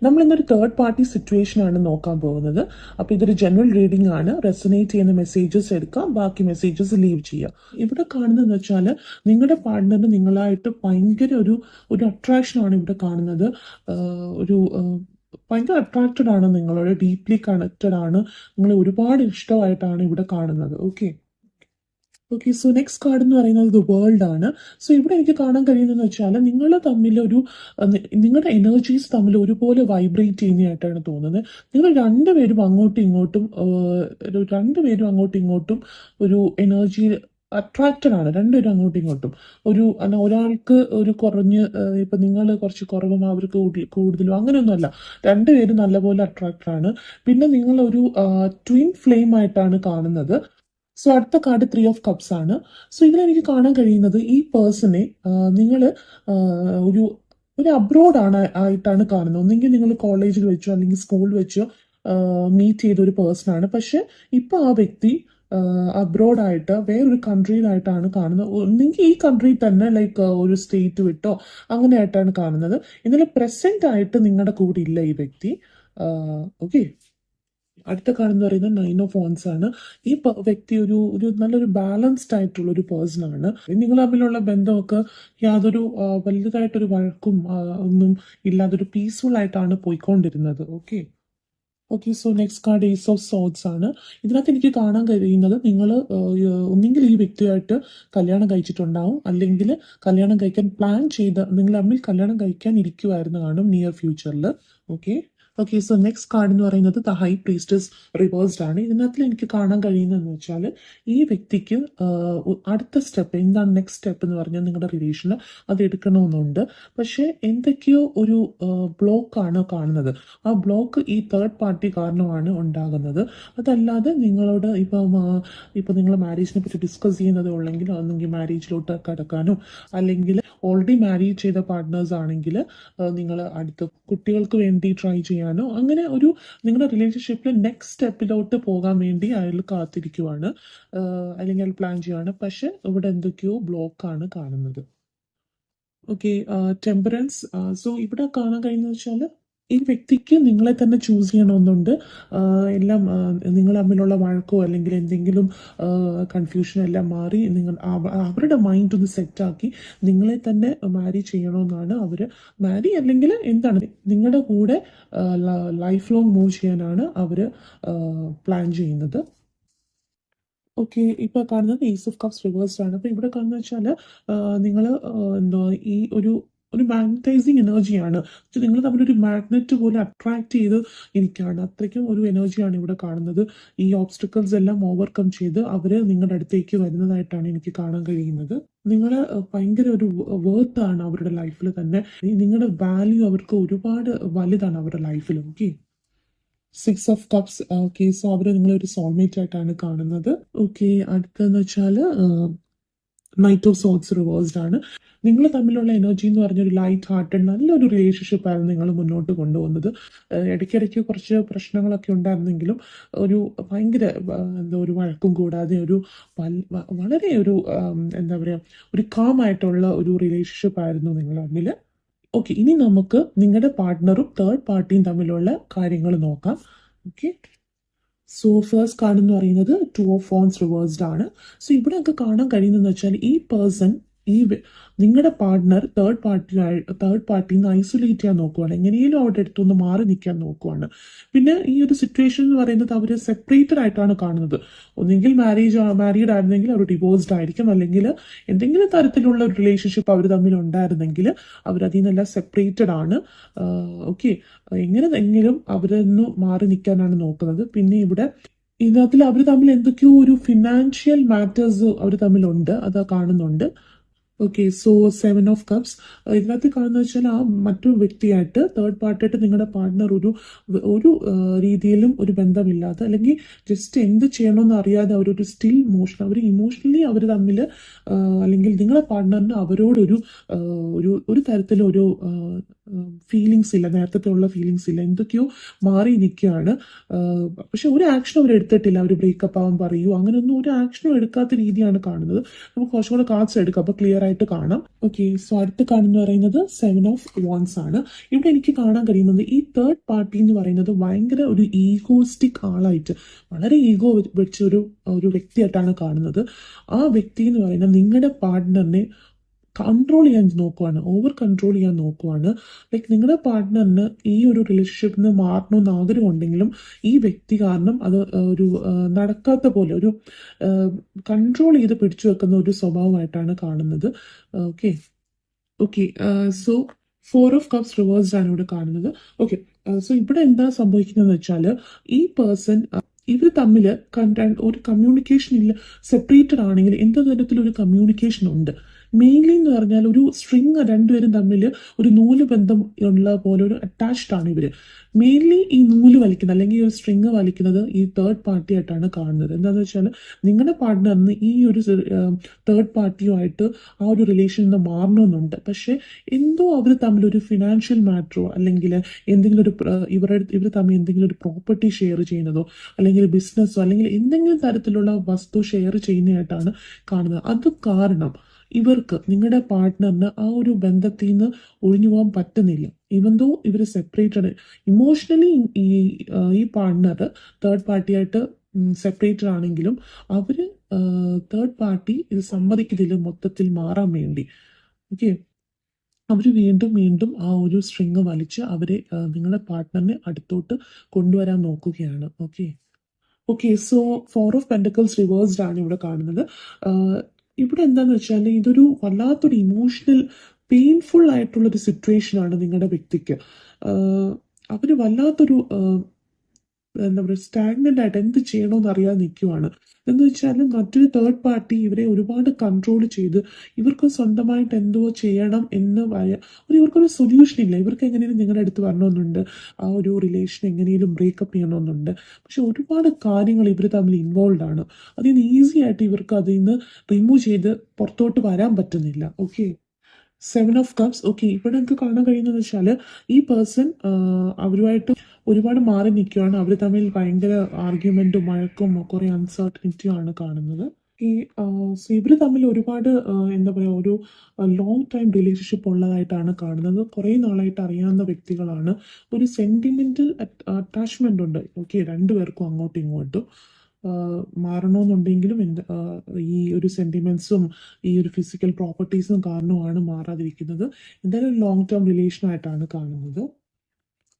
നമ്മൾ ഇന്നൊരു third party situation ആണ് നോക്കാൻ പോകുന്നത്. അപ്പോൾ ഇതൊരു ജനറൽ റീഡിംഗ് ആണ്. റെസൊനേറ്റ് ചെയ്യുന്ന മെസ്സേജസ് എടുക്കാം, ബാക്കി മെസ്സേജസ് ലീവ് ചെയ്യാം. ഇവിടെ കാണുന്നതെന്ന് വെച്ചാൽ നിങ്ങളുടെ പാർട്ട്ണറിന് നിങ്ങളായിട്ട് ഭയങ്കര ഒരു അട്രാക്ഷൻ ആണ് ഇവിടെ കാണുന്നത്. ഒരു ഭയങ്കര അട്രാക്റ്റഡ് ആണ്, നിങ്ങളോട് ഡീപ്ലി കണക്റ്റഡ് ആണ്, നിങ്ങളെ ഒരുപാട് ഇഷ്ടമായിട്ടാണ് ഇവിടെ കാണുന്നത്. ഓക്കെ, സോ നെക്സ്റ്റ് കാർഡ് എന്ന് പറയുന്നത് ദ വേൾഡ് ആണ്. സോ ഇവിടെ എനിക്ക് കാണാൻ കഴിയുന്നതെന്ന് വെച്ചാൽ നിങ്ങൾ തമ്മിൽ നിങ്ങളുടെ എനർജീസ് തമ്മിൽ ഒരുപോലെ വൈബ്രേറ്റ് ചെയ്യുന്നതായിട്ടാണ് തോന്നുന്നത്. നിങ്ങൾ രണ്ടുപേരും അങ്ങോട്ടും ഇങ്ങോട്ടും ഒരു എനർജി അട്രാക്റ്റഡ് ആണ്. രണ്ടുപേരും അങ്ങോട്ടും ഇങ്ങോട്ടും ഒരാൾക്ക് ഒരു കുറഞ്ഞ്, ഇപ്പൊ നിങ്ങൾ കുറച്ച് കുറവും അവർക്ക് കൂടുതലും അങ്ങനെയൊന്നുമല്ല, രണ്ടുപേരും നല്ലപോലെ അട്രാക്റ്റഡ് ആണ്. പിന്നെ നിങ്ങൾ ഒരു ട്വിൻ ഫ്ലെയിം ആയിട്ടാണ് കാണുന്നത്. സോ അടുത്ത കാർഡ് 3 ഓഫ് കപ്സ് ആണ്. സോ ഇതിലെനിക്ക് കാണാൻ കഴിയുന്നത് ഈ പേഴ്സണെ നിങ്ങൾ ഒരു അബ്രോഡ് ആയിട്ടാണ് കാണുന്നത്. ഒന്നെങ്കിൽ നിങ്ങൾ കോളേജിൽ വെച്ചോ അല്ലെങ്കിൽ സ്കൂളിൽ വെച്ചോ മീറ്റ് ചെയ്ത ഒരു പേഴ്സൺ ആണ്. പക്ഷെ ഇപ്പൊ ആ വ്യക്തി അബ്രോഡായിട്ട് വേറൊരു കൺട്രിയിലായിട്ടാണ് കാണുന്നത്. ഒന്നെങ്കിൽ ഈ കൺട്രിയിൽ തന്നെ ലൈക്ക് ഒരു സ്റ്റേറ്റ് വിട്ടോ അങ്ങനെയായിട്ടാണ് കാണുന്നത്. എന്നാലും പ്രസന്റ് ആയിട്ട് നിങ്ങളുടെ കൂടെ ഇല്ല ഈ വ്യക്തി. ഓക്കെ, അടുത്ത കാർഡ് എന്ന് പറയുന്നത് 9 ഓഫ് വൺസ് ആണ്. ഈ വ്യക്തി ഒരു നല്ലൊരു ബാലൻസ്ഡ് ആയിട്ടുള്ള ഒരു പേഴ്സൺ ആണ്. നിങ്ങൾ തമ്മിലുള്ള ബന്ധമൊക്കെ യാതൊരു വലുതായിട്ടൊരു വഴക്കും ഒന്നും ഇല്ലാതൊരു പീസ്ഫുൾ ആയിട്ടാണ് പോയിക്കൊണ്ടിരുന്നത്. Okay, so next card ace of swords ആണ്. ഇതിനകത്ത് എനിക്ക് കാണാൻ കഴിയുന്നത് നിങ്ങൾ ഒന്നെങ്കിൽ ഈ വ്യക്തിയായിട്ട് കല്യാണം കഴിച്ചിട്ടുണ്ടാവും, അല്ലെങ്കിൽ കല്യാണം കഴിക്കാൻ പ്ലാൻ ചെയ്ത് നിങ്ങൾ തമ്മിൽ കല്യാണം കഴിക്കാൻ ഇരിക്കുമായിരുന്നു കാണും നിയർ ഫ്യൂച്ചറിൽ. ഓക്കെ, സോ നെക്സ്റ്റ് കാർഡ് എന്ന് പറയുന്നത് ദ ഹൈ പ്രീസ്റ്റസ് റിവേഴ്സ്ഡ് ആണ്. ഇതിനകത്ത് എനിക്ക് കാണാൻ കഴിയുന്നതെന്ന് വെച്ചാൽ ഈ വ്യക്തിക്ക് അടുത്ത സ്റ്റെപ്പ് എന്താണ്, നെക്സ്റ്റ് സ്റ്റെപ്പ് എന്ന് പറഞ്ഞാൽ നിങ്ങളുടെ റിലേഷന് അത് എടുക്കണമെന്നുണ്ട്. പക്ഷെ എന്തൊക്കെയോ ഒരു ബ്ലോക്കാണ് കാണുന്നത്. ആ ബ്ലോക്ക് ഈ തേർഡ് പാർട്ടി കാരണമാണ് ഉണ്ടാകുന്നത്. അതല്ലാതെ നിങ്ങളോട് ഇപ്പം നിങ്ങൾ മാരേജിനെ പറ്റി ഡിസ്കസ് ചെയ്യുന്നത് ഉള്ളെങ്കിൽ ഒന്നെങ്കിൽ മാരേജിലോട്ട് കടക്കാനോ അല്ലെങ്കിൽ ഓൾറെഡി മാരേജ് ചെയ്ത പാർട്ട്നേഴ്സ് ആണെങ്കിൽ നിങ്ങൾ അടുത്ത കുട്ടികൾക്ക് വേണ്ടി ട്രൈ ചെയ്യാനോ അങ്ങനെ നിങ്ങളുടെ റിലേഷൻഷിപ്പിൽ നെക്സ്റ്റ് സ്റ്റെപ്പിലോട്ട് പോകാൻ വേണ്ടി അയാൾ കാത്തിരിക്കുവാണ്, അല്ലെങ്കിൽ അയാൾ പ്ലാൻ ചെയ്യുവാണ്. പക്ഷെ ഇവിടെ എന്തൊക്കെയോ ബ്ലോക്കാണ് കാണുന്നത്. Okay, temperance. സോ ഇവിടെ കാണാൻ കഴിയുന്നത് വെച്ചാൽ ഈ വ്യക്തിക്ക് നിങ്ങളെ തന്നെ ചൂസ് ചെയ്യണമെന്നുണ്ട്. എല്ലാം നിങ്ങൾ തമ്മിലുള്ള വഴക്കോ അല്ലെങ്കിൽ എന്തെങ്കിലും കൺഫ്യൂഷൻ എല്ലാം മാറി അവരുടെ മൈൻഡ് ഒന്ന് സെറ്റാക്കി നിങ്ങളെ തന്നെ മാരി ചെയ്യണമെന്നാണ് മാരി അല്ലെങ്കിൽ എന്താണ് നിങ്ങളുടെ കൂടെ ലൈഫ് ലോങ് മൂവ് ചെയ്യാനാണ് പ്ലാൻ ചെയ്യുന്നത്. ഓക്കെ, ഇപ്പൊ കാണുന്നത് ഏസ് ഓഫ് കപ്സ് റിവേഴ്സ്ഡ് ആണ്. അപ്പൊ ഇവിടെ കാണുന്നത് വെച്ചാൽ നിങ്ങൾ ഈ ഒരു മാഗ്നറ്റൈസിങ് എനർജിയാണ്. നിങ്ങൾ തമ്മിലൊരു മാഗ്നറ്റ് പോലെ അട്രാക്ട് ചെയ്ത് ഇരിക്കുകയാണ്. അത്രയ്ക്കും ഒരു എനർജിയാണ് ഇവിടെ കാണുന്നത്. ഈ ഓബ്സ്റ്റക്കിൾസ് എല്ലാം ഓവർകം ചെയ്ത് നിങ്ങളുടെ അടുത്തേക്ക് വരുന്നതായിട്ടാണ് എനിക്ക് കാണാൻ കഴിയുന്നത്. നിങ്ങൾ ഭയങ്കര ഒരു വേർത്താണ് അവരുടെ ലൈഫിൽ തന്നെ. നിങ്ങളുടെ വാല്യൂ അവർക്ക് ഒരുപാട് വലുതാണ് അവരുടെ ലൈഫിൽ. Okay, 6 of cups. Okay, so നിങ്ങളൊരു സോൾമേറ്റ് ആയിട്ടാണ് കാണുന്നത്. ഓക്കെ, അടുത്തെന്ന് വെച്ചാൽ നൈറ്റ് ഓഫ് സോർഡ്സ് റിവേഴ്സ്ഡ് ആണ്. നിങ്ങൾ തമ്മിലുള്ള എനർജി എന്ന് പറഞ്ഞൊരു ലൈറ്റ് ഹാർട്ടഡ് നല്ലൊരു റിലേഷൻഷിപ്പ് ആയിരുന്നു നിങ്ങൾ മുന്നോട്ട് കൊണ്ടുപോകുന്നത്. ഇടയ്ക്കിടയ്ക്ക് കുറച്ച് പ്രശ്നങ്ങളൊക്കെ ഉണ്ടായിരുന്നെങ്കിലും ഭയങ്കര ഒരു വഴക്കും കൂടാതെ വളരെ എന്താ പറയുക, ഒരു കാം ആയിട്ടുള്ള ഒരു റിലേഷൻഷിപ്പ് ആയിരുന്നു നിങ്ങൾ തമ്മിൽ. ഓക്കെ, ഇനി നമുക്ക് നിങ്ങളുടെ പാർട്ട്ണറും തേർഡ് പാർട്ടിയും തമ്മിലുള്ള കാര്യങ്ങൾ നോക്കാം. ഓക്കെ, സോ ഫസ്റ്റ് കാർഡ് എന്ന് പറയുന്നത് 2 ഓഫ് വൺസ് റിവേഴ്സ്ഡ് ആണ്. സോ ഇവിടെ ഒക്കെ കാണാൻ കഴിയുന്നതെന്ന് വെച്ചാൽ ഈ പേഴ്സൺ നിങ്ങളുടെ പാർട്ട്ണർ തേർഡ് പാർട്ടിയിൽ നിന്ന് ഐസൊലേറ്റ് ചെയ്യാൻ നോക്കുവാണ്, എങ്ങനെയും അവരുടെ അടുത്തൊന്ന് മാറി നിൽക്കാൻ നോക്കുവാണ്. പിന്നെ ഈ ഒരു സിറ്റുവേഷൻ എന്ന് പറയുന്നത് അവർ സെപ്പറേറ്റഡ് ആയിട്ടാണ് കാണുന്നത്. ഒന്നെങ്കിൽ മാരീഡ് ആയിരുന്നെങ്കിൽ അവർ ഡിവോഴ്സ്ഡ് ആയിരിക്കും, അല്ലെങ്കിൽ എന്തെങ്കിലും തരത്തിലുള്ള ഒരു റിലേഷൻഷിപ്പ് അവർ തമ്മിൽ ഉണ്ടായിരുന്നെങ്കിൽ അവരതിൽ നിന്നെല്ലാം സെപ്പറേറ്റഡ് ആണ്. ഓക്കെ, എങ്ങനെയെങ്കിലും അവരൊന്ന് മാറി നിൽക്കാനാണ് നോക്കുന്നത്. പിന്നെ ഇതിനകത്തിൽ അവർ തമ്മിൽ എന്തൊക്കെയോ ഒരു ഫിനാൻഷ്യൽ മാറ്റേഴ്സ് അവർ തമ്മിലുണ്ട്, അത് കാണുന്നുണ്ട്. Okay, so 7 of cups. ഇതിനകത്ത് കാണുന്ന വെച്ചാൽ ആ മറ്റൊരു വ്യക്തിയായിട്ട് തേർഡ് പാർട്ടിയായിട്ട് നിങ്ങളുടെ പാർട്ട്ണർ ഒരു രീതിയിലും ഒരു ബന്ധമില്ലാതെ അല്ലെങ്കിൽ ജസ്റ്റ് എന്ത് ചെയ്യണമെന്ന് അറിയാതെ അവരൊരു സ്റ്റിൽ ഇമോഷണലി അവർ തമ്മിൽ അല്ലെങ്കിൽ നിങ്ങളുടെ പാർട്ട്ണറിന് അവരോടൊരു ഒരു തരത്തിലും ഒരു ഫീലിങ്സ് ഇല്ല, നേരത്തെ ഉള്ള ഫീലിങ്സ് ഇല്ല, എന്തൊക്കെയോ മാറി നിൽക്കുകയാണ്. പക്ഷെ ഒരു ആക്ഷനും അവർ എടുത്തിട്ടില്ല. അവർ ബ്രേക്കപ്പ് ആവാൻ പറയൂ അങ്ങനെയൊന്നും ഒരു ആക്ഷനും എടുക്കാത്ത രീതിയാണ് കാണുന്നത്. നമുക്ക് കുറച്ചുകൂടെ കാർഡ്സ് എടുക്കാം, അപ്പോൾ ക്ലിയർ ആയിട്ട് കാണാം. ഓക്കെ, സോ അടുത്ത് കാണുന്ന പറയുന്നത് 7 of Wands ആണ്. ഇവിടെ എനിക്ക് കാണാൻ കഴിയുന്നത് ഈ തേർഡ് പാർട്ടി എന്ന് പറയുന്നത് ഭയങ്കര ഒരു ഈഗോസ്റ്റിക് ആളായിട്ട്, വളരെ ഈഗോ വെച്ച ഒരു വ്യക്തിയായിട്ടാണ് കാണുന്നത്. ആ വ്യക്തി എന്ന് പറയുന്നത് നിങ്ങളുടെ പാർട്ട്ണറിനെ കൺട്രോൾ ചെയ്യാൻ നോക്കുവാണ്, ഓവർ കൺട്രോൾ ചെയ്യാൻ നോക്കുവാണ്. ലൈക്ക് നിങ്ങളുടെ പാർട്ട്ണറിന് ഈ ഒരു റിലേഷൻഷിപ്പിൽ നിന്ന് മാറണമെന്ന് ആഗ്രഹമുണ്ടെങ്കിലും ഈ വ്യക്തി കാരണം അത് ഒരു നടക്കാത്ത പോലെ ഒരു കൺട്രോൾ ചെയ്ത് പിടിച്ചു വെക്കുന്ന ഒരു സ്വഭാവമായിട്ടാണ് കാണുന്നത്. Okay okay so 4 of Cups reversed ആണ് ഇവിടെ കാണുന്നത്. ഓക്കെ, സോ ഇവിടെ എന്താ സംഭവിക്കുന്നതെന്ന് വെച്ചാൽ ഈ പേഴ്സൺ ഇവർ തമ്മിൽ ഒരു കമ്മ്യൂണിക്കേഷൻ ഇല്ല, സെപ്പറേറ്റഡ് ആണെങ്കിൽ എന്ത് തരത്തിലൊരു കമ്മ്യൂണിക്കേഷൻ ഉണ്ട്. മെയിൻലി എന്ന് പറഞ്ഞാൽ ഒരു സ്ട്രിങ്, രണ്ടുപേരും തമ്മിൽ ഒരു നൂല് ബന്ധം ഉള്ള പോലെ ഒരു അറ്റാച്ച്ഡ് ആണ് ഇവര്. മെയിൻലി ഈ നൂല് വലിക്കുന്നത് അല്ലെങ്കിൽ ഈ ഒരു സ്ട്രിങ് വലിക്കുന്നത് ഈ തേർഡ് പാർട്ടി ആയിട്ടാണ് കാണുന്നത്. എന്താണെന്ന് വെച്ചാൽ നിങ്ങളുടെ പാർട്ട്ണറിന് ഈ ഒരു തേർഡ് പാർട്ടിയുമായിട്ട് ആ ഒരു റിലേഷനിൽ നിന്ന് മാറണമെന്നുണ്ട്. പക്ഷെ എന്തോ അവർ തമ്മിൽ ഒരു ഫിനാൻഷ്യൽ മാറ്ററോ അല്ലെങ്കിൽ എന്തെങ്കിലും ഒരു ഇവർ തമ്മിൽ എന്തെങ്കിലും ഒരു പ്രോപ്പർട്ടി ഷെയർ ചെയ്യുന്നതോ അല്ലെങ്കിൽ ബിസിനസ്സോ അല്ലെങ്കിൽ എന്തെങ്കിലും തരത്തിലുള്ള വസ്തു ഷെയർ ചെയ്യുന്നതായിട്ടാണ് കാണുന്നത്. അത് കാരണം ഇവർക്ക്, നിങ്ങളുടെ പാർട്ട്ണറിന് ആ ഒരു ബന്ധത്തിൽ നിന്ന് ഒഴിഞ്ഞു പോകാൻ പറ്റുന്നില്ല. ഇവന്തോ ഇവർ സെപ്പറേറ്റഡ് ഇമോഷണലി, ഈ പാർട്ട്ണർ തേർഡ് പാർട്ടിയായിട്ട് സെപ്പറേറ്റഡ് ആണെങ്കിലും അവര് തേർഡ് പാർട്ടി ഇത് സമ്മതിക്കുന്നില്ല മൊത്തത്തിൽ മാറാൻ വേണ്ടി. ഓക്കെ, അവർ വീണ്ടും വീണ്ടും ആ ഒരു സ്ട്രിങ് വലിച്ച് അവരെ നിങ്ങളുടെ പാർട്ട്ണറിനെ അടുത്തോട്ട് കൊണ്ടുവരാൻ നോക്കുകയാണ്. Okay okay so 4 of Pentacles reversed ആണ് ഇവിടെ കാണുന്നത്. ഇവിടെ എന്താന്ന് വെച്ചാൽ ഇതൊരു വല്ലാത്തൊരു ഇമോഷണൽ പെയിൻഫുൾ ആയിട്ടുള്ളൊരു സിറ്റുവേഷൻ ആണ് നിങ്ങളുടെ വ്യക്തിക്ക്. അവര് വല്ലാത്തൊരു എന്താ പറയുക, സ്റ്റാഗ്നന്റ് ആയിട്ട് എന്ത് ചെയ്യണമെന്ന് അറിയാതെ നിൽക്കുവാണ്. എന്ന് വെച്ചാൽ മറ്റൊരു തേർഡ് പാർട്ടി ഇവരെ ഒരുപാട് കൺട്രോൾ ചെയ്ത് ഇവർക്ക് സ്വന്തമായിട്ട് എന്തോ ചെയ്യണം എന്ന് ഇവർക്കൊരു സൊല്യൂഷൻ ഇല്ല. ഇവർക്ക് എങ്ങനെയും നിങ്ങളുടെ അടുത്ത് വരണമെന്നുണ്ട്, ആ ഒരു റിലേഷൻ എങ്ങനെയും ബ്രേക്കപ്പ് ചെയ്യണമെന്നുണ്ട്. പക്ഷെ ഒരുപാട് കാര്യങ്ങൾ ഇവർ തമ്മിൽ ഇൻവോൾവ് ആണ്. അതിൽ നിന്ന് ഈസി ആയിട്ട് ഇവർക്ക് അതിൽ നിന്ന് റിമൂവ് ചെയ്ത് പുറത്തോട്ട് വരാൻ പറ്റുന്നില്ല. Okay, 7 of Cups. ഓക്കെ, ഇവിടെ നമുക്ക് കാണാൻ കഴിയുന്നത് വെച്ചാൽ ഈ പേഴ്സൺ അവരുമായിട്ട് ഒരുപാട് മാറി നിൽക്കുകയാണ്. അവർ തമ്മിൽ ഭയങ്കര ആർഗ്യുമെന്റും വഴക്കും കുറെ അൺസർട്ടനിറ്റിയും ആണ് കാണുന്നത്. ഈ ഇവർ തമ്മിൽ ഒരുപാട് എന്താ പറയുക, ഒരു ലോങ് ടൈം റിലേഷൻഷിപ്പ് ഉള്ളതായിട്ടാണ് കാണുന്നത്. കുറേ നാളായിട്ട് അറിയാവുന്ന വ്യക്തികളാണ്. ഒരു സെന്റിമെന്റൽ അറ്റാച്ച്മെന്റ് ഉണ്ട്. ഓക്കെ, രണ്ടുപേർക്കും അങ്ങോട്ടും ഇങ്ങോട്ടും മാറണമെന്നുണ്ടെങ്കിലും ഈ ഒരു സെന്റിമെന്റ്സും ഈ ഒരു ഫിസിക്കൽ പ്രോപ്പർട്ടീസും കാരണമാണ് മാറാതിരിക്കുന്നത്. എന്തായാലും ലോങ് ടേം റിലേഷൻ ആയിട്ടാണ് കാണുന്നത്.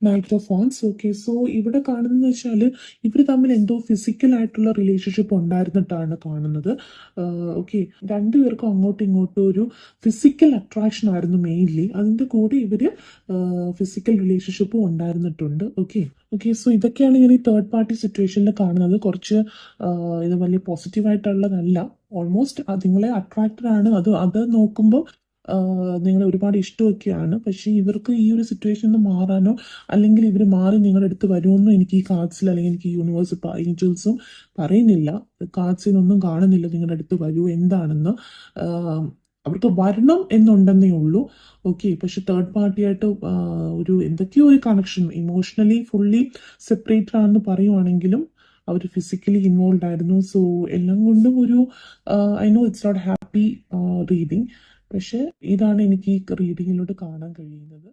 Knight of Wands. Okay, so ഇവിടെ കാണുന്നത് വെച്ചാൽ ഇവർ തമ്മിൽ എന്തോ ഫിസിക്കൽ ആയിട്ടുള്ള റിലേഷൻഷിപ്പ് ഉണ്ടായിരുന്നിട്ടാണ് കാണുന്നത്. ഓക്കെ, രണ്ടുപേർക്കും അങ്ങോട്ടും ഇങ്ങോട്ടും ഒരു ഫിസിക്കൽ അട്രാക്ഷൻ ആയിരുന്നു മെയിൻലി. അതിൻ്റെ കൂടെ ഇവര് ഫിസിക്കൽ റിലേഷൻഷിപ്പും ഉണ്ടായിരുന്നിട്ടുണ്ട്. ഓക്കെ ഓക്കെ സോ ഇതൊക്കെയാണ് ഞാൻ ഈ തേർഡ് പാർട്ടി സിറ്റുവേഷനിൽ കാണുന്നത്. കുറച്ച് ഇത് വലിയ പോസിറ്റീവായിട്ടുള്ളതല്ല. ഓൾമോസ്റ്റ് നിങ്ങളെ അട്രാക്റ്റഡ് ആണ്. അത് നോക്കുമ്പോൾ നിങ്ങൾ ഒരുപാട് ഇഷ്ടമൊക്കെയാണ്. പക്ഷേ ഇവർക്ക് ഈ ഒരു സിറ്റുവേഷനിൽ നിന്ന് മാറാനോ അല്ലെങ്കിൽ ഇവർ മാറി നിങ്ങളുടെ അടുത്ത് വരുമെന്നോ എനിക്ക് ഈ കാർഡ്സിൽ അല്ലെങ്കിൽ എനിക്ക് യൂണിവേഴ്സ് ഏഞ്ചൽസും പറയുന്നില്ല. കാർഡ്സിൽ നിന്നൊന്നും കാണുന്നില്ല നിങ്ങളുടെ അടുത്ത് വരൂ എന്താണെന്ന്. അവർക്ക് വരണം എന്നുണ്ടെന്നേ ഉള്ളൂ. ഓക്കെ, പക്ഷെ തേർഡ് പാർട്ടിയായിട്ട് ഒരു എന്തൊക്കെയോ ഒരു കണക്ഷൻ, ഇമോഷണലി ഫുള്ളി സെപ്പറേറ്റഡ് ആണെന്ന് പറയുവാണെങ്കിലും അവർ ഫിസിക്കലി ഇൻവോൾവ് ആയിരുന്നു. സോ എല്ലാം കൊണ്ടും ഒരു I know it's not happy reading. പക്ഷെ ഇതാണ് എനിക്ക് ഈ റീഡിങ്ങിലൂടെ കാണാൻ കഴിയുന്നത്.